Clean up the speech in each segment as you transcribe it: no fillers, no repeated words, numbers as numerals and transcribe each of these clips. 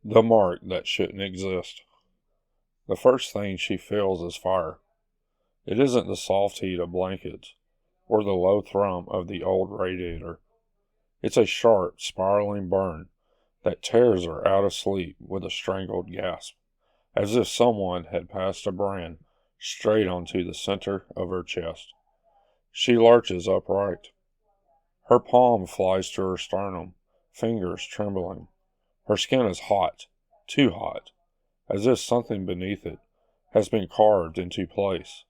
The mark that shouldn't exist. The first thing she feels is fire. It isn't the soft heat of blankets or the low thrum of the old radiator. It's a sharp, spiraling burn that tears her out of sleep with a strangled gasp, as if someone had passed a brand straight onto the center of her chest. She lurches upright. Her palm flies to her sternum, fingers trembling. Her skin is hot, too hot, as if something beneath it has been carved into place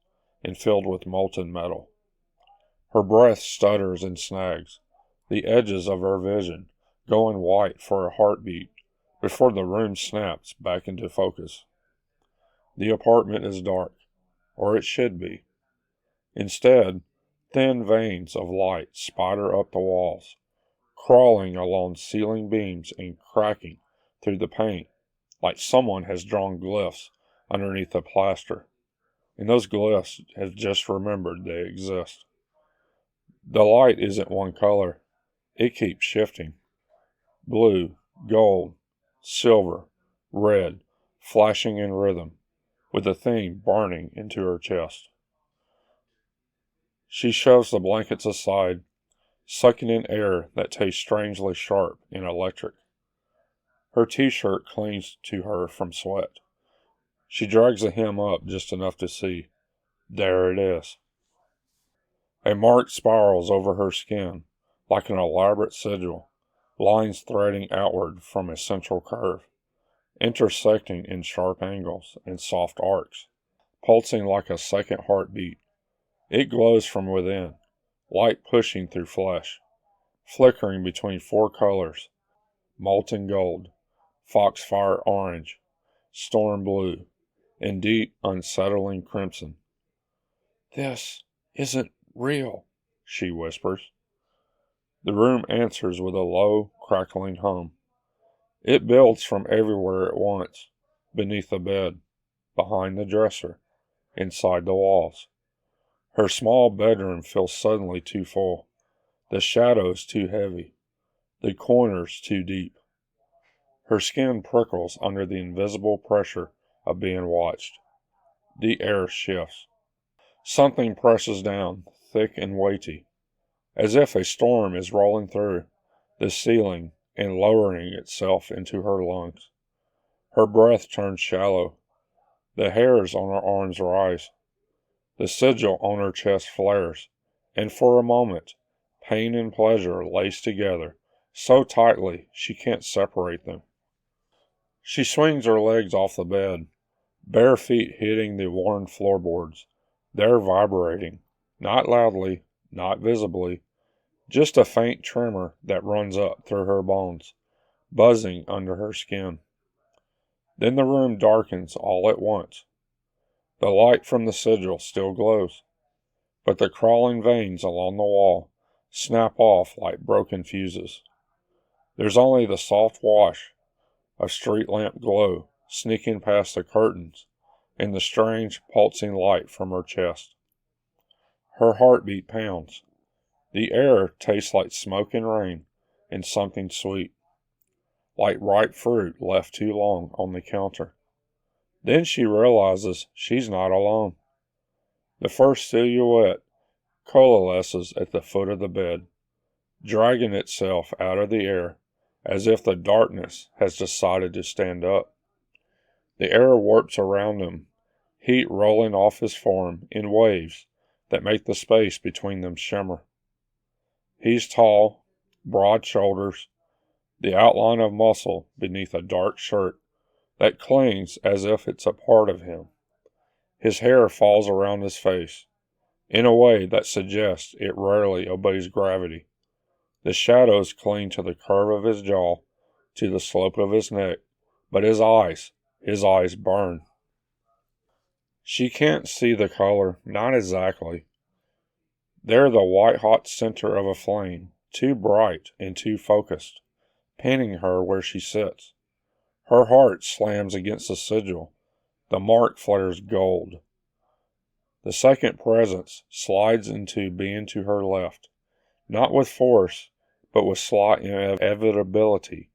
and filled with molten metal. Her breath stutters and snags, the edges of her vision going white for a heartbeat before the room snaps back into focus. The apartment is dark, or it should be. Instead, thin veins of light spider up the walls, crawling along ceiling beams and cracking through the paint like someone has drawn glyphs underneath the plaster, and those glyphs have just remembered they exist. The light isn't one color. It keeps shifting. Blue, gold, silver, red, flashing in rhythm, with the thing burning into her chest. She shoves the blankets aside, sucking in air that tastes strangely sharp and electric. Her t-shirt clings to her from sweat. She drags the hem up just enough to see. There it is. A mark spirals over her skin, like an elaborate sigil, lines threading outward from a central curve, intersecting in sharp angles and soft arcs, pulsing like a second heartbeat. It glows from within, light pushing through flesh, flickering between four colors: molten gold, foxfire orange, storm blue, and deep, unsettling crimson. "This isn't real," she whispers. The room answers with a low, crackling hum. It builds from everywhere at once, beneath the bed, behind the dresser, inside the walls. Her small bedroom feels suddenly too full, the shadows too heavy, the corners too deep. Her skin prickles under the invisible pressure of being watched. The air shifts. Something presses down, thick and weighty, as if a storm is rolling through the ceiling and lowering itself into her lungs. Her breath turns shallow. The hairs on her arms rise. The sigil on her chest flares, and for a moment, pain and pleasure lace together so tightly she can't separate them. She swings her legs off the bed, bare feet hitting the worn floorboards. They're vibrating, not loudly, not visibly, just a faint tremor that runs up through her bones, buzzing under her skin. Then the room darkens all at once. The light from the sigil still glows, but the crawling veins along the wall snap off like broken fuses. There's only the soft wash of street lamp glow sneaking past the curtains and the strange pulsing light from her chest. Her heartbeat pounds. The air tastes like smoke and rain and something sweet, like ripe fruit left too long on the counter. Then she realizes she's not alone. The first silhouette coalesces at the foot of the bed, dragging itself out of the air as if the darkness has decided to stand up. The air warps around him, heat rolling off his form in waves that make the space between them shimmer. He's tall, broad shoulders, the outline of muscle beneath a dark shirt that clings as if it's a part of him. His hair falls around his face, in a way that suggests it rarely obeys gravity. The shadows cling to the curve of his jaw, to the slope of his neck, but his eyes burn. She can't see the color, not exactly. They're the white-hot center of a flame, too bright and too focused, pinning her where she sits. Her heart slams against the sigil. The mark flares gold. The second presence slides into being to her left, not with force, but with slight inevitability,